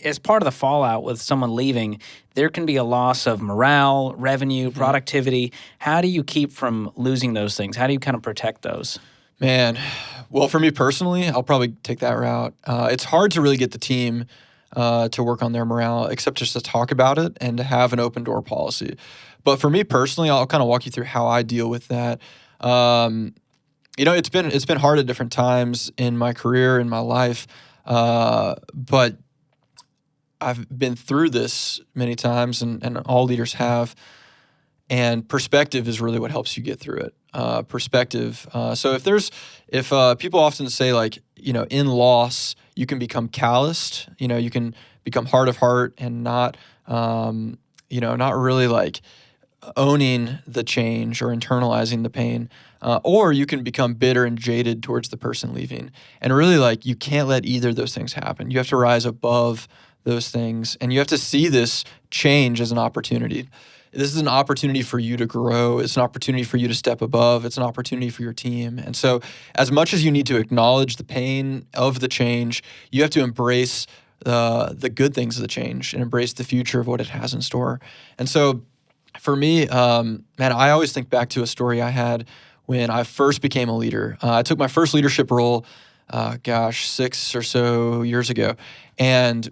as part of the fallout with someone leaving, there can be a loss of morale, revenue, productivity. How do you keep from losing those things? How do you kind of protect those? Man, well, for me personally, I'll probably take that route. It's hard to really get the team to work on their morale, except just to talk about it and to have an open door policy. But for me personally, I'll kind of walk you through how I deal with that. It's been hard at different times in my career, in my life, but I've been through this many times, and all leaders have. And perspective is really what helps you get through it. Perspective. So if people often say, like, in loss, you can become calloused, you can become hard of heart and not really like owning the change or internalizing the pain, or you can become bitter and jaded towards the person leaving. And really, like, you can't let either of those things happen. You have to rise above those things, and you have to see this change as an opportunity. This is an opportunity for you to grow. It's an opportunity for you to step above. It's an opportunity for your team. And so as much as you need to acknowledge the pain of the change, you have to embrace the good things of the change and embrace the future of what it has in store. And so for me, I always think back to a story I had when I first became a leader. I took my first leadership role, 6 or so years ago. And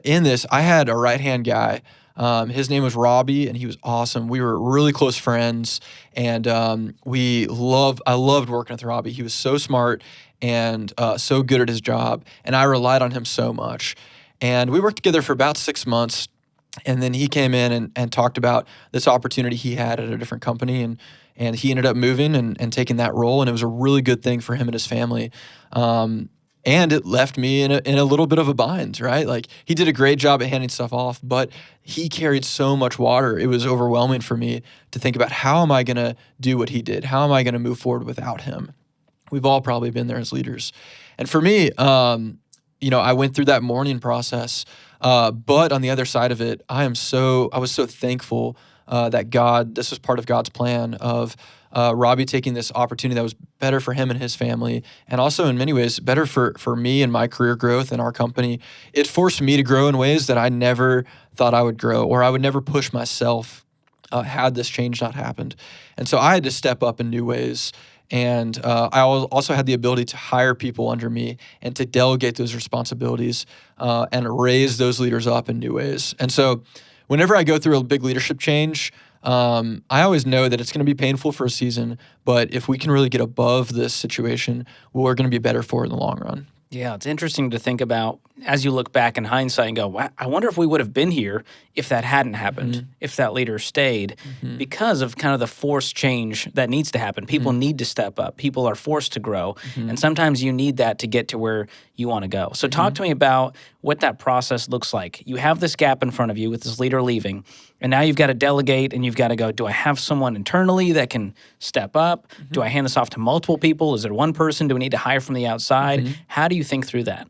in this, I had a right-hand guy. His name was Robbie, and he was awesome. We were really close friends, and I loved working with Robbie. He was so smart and so good at his job, and I relied on him so much. And we worked together for about 6 months, and then he came in and talked about this opportunity he had at a different company, and he ended up moving and taking that role, and it was a really good thing for him and his family. And it left me in a little bit of a bind, right? Like, he did a great job at handing stuff off, but he carried so much water. It was overwhelming for me to think about, how am I going to do what he did? How am I going to move forward without him? We've all probably been there as leaders. And for me, I went through that mourning process. But on the other side of it, I was so thankful that this was part of God's plan of Robbie taking this opportunity that was better for him and his family, and also in many ways better for me and my career growth and our company. It forced me to grow in ways that I never thought I would grow, or I would never push myself had this change not happened. And so I had to step up in new ways. And I also had the ability to hire people under me and to delegate those responsibilities and raise those leaders up in new ways. And so whenever I go through a big leadership change, I always know that it's going to be painful for a season, but if we can really get above this situation, we're going to be better for it in the long run. Yeah, it's interesting to think about as you look back in hindsight and go, wow, I wonder if we would have been here if that hadn't happened, if that leader stayed, because of kind of the forced change that needs to happen. People need to step up. People are forced to grow. And sometimes you need that to get to where you want to go. So talk to me about what that process looks like. You have this gap in front of you with this leader leaving, and now you've got to delegate and you've got to go, do I have someone internally that can step up? Do I hand this off to multiple people? Is it one person? Do we need to hire from the outside? How do you think through that?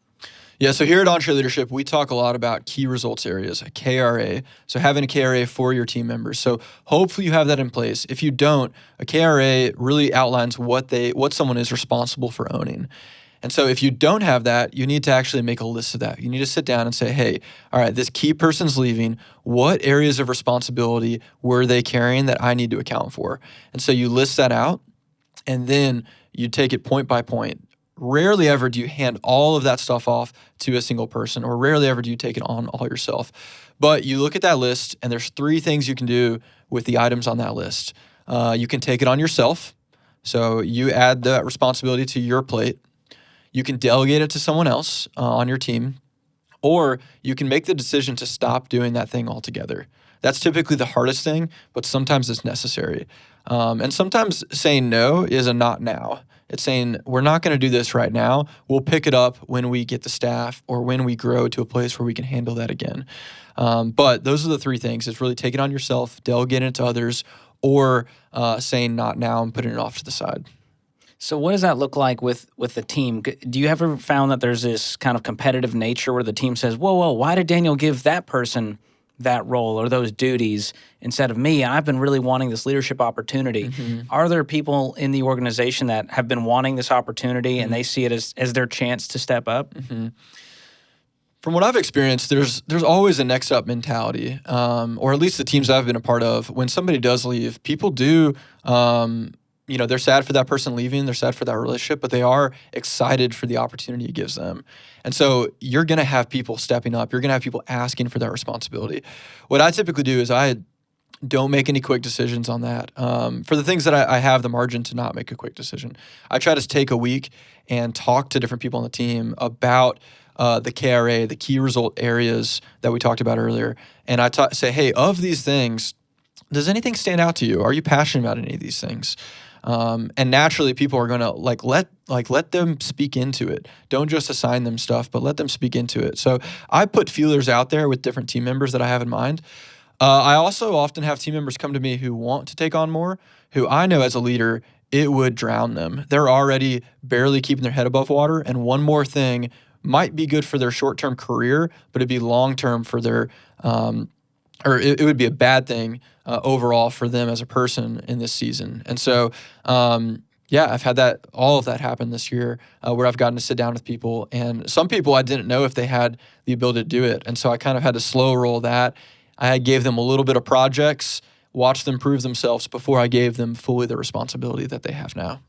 Yeah, so here at EntreLeadership, we talk a lot about key results areas, a KRA. So having a KRA for your team members. So hopefully you have that in place. If you don't, a KRA really outlines what someone is responsible for owning. And so if you don't have that, you need to actually make a list of that. You need to sit down and say, hey, all right, this key person's leaving. What areas of responsibility were they carrying that I need to account for? And so you list that out, and then you take it point by point. Rarely ever do you hand all of that stuff off to a single person, or rarely ever do you take it on all yourself. But you look at that list, and there's 3 things you can do with the items on that list. You can take it on yourself. So you add that responsibility to your plate. You can delegate it to someone else on your team, or you can make the decision to stop doing that thing altogether. That's typically the hardest thing, but sometimes it's necessary. And sometimes saying no is a not now. It's saying, we're not going to do this right now. We'll pick it up when we get the staff or when we grow to a place where we can handle that again. But those are the 3 things. It's really taking it on yourself, delegating it to others, or saying not now and putting it off to the side. So what does that look like with the team? Do you ever found that there's this kind of competitive nature where the team says, whoa, why did Daniel give that person that role or those duties instead of me? I've been really wanting this leadership opportunity. Are there people in the organization that have been wanting this opportunity and they see it as their chance to step up? From what I've experienced, there's always a next up mentality, or at least the teams I've been a part of. When somebody does leave, people do, they're sad for that person leaving, they're sad for that relationship, but they are excited for the opportunity it gives them. And so you're going to have people stepping up. You're going to have people asking for that responsibility. What I typically do is I don't make any quick decisions on that. For the things that I have the margin to not make a quick decision, I try to take a week and talk to different people on the team about the KRA, the key result areas that we talked about earlier. And I say, hey, of these things, does anything stand out to you? Are you passionate about any of these things? And naturally, people are going to let them speak into it. Don't just assign them stuff, but let them speak into it. So I put feelers out there with different team members that I have in mind. I also often have team members come to me who want to take on more, who I know as a leader, it would drown them. They're already barely keeping their head above water, and one more thing might be good for their short-term career, but it'd be long-term for their, it would be a bad thing overall for them as a person in this season. And so, I've had all of that happen this year where I've gotten to sit down with people, and some people I didn't know if they had the ability to do it. And so I kind of had to slow roll that. I gave them a little bit of projects, watched them prove themselves before I gave them fully the responsibility that they have now.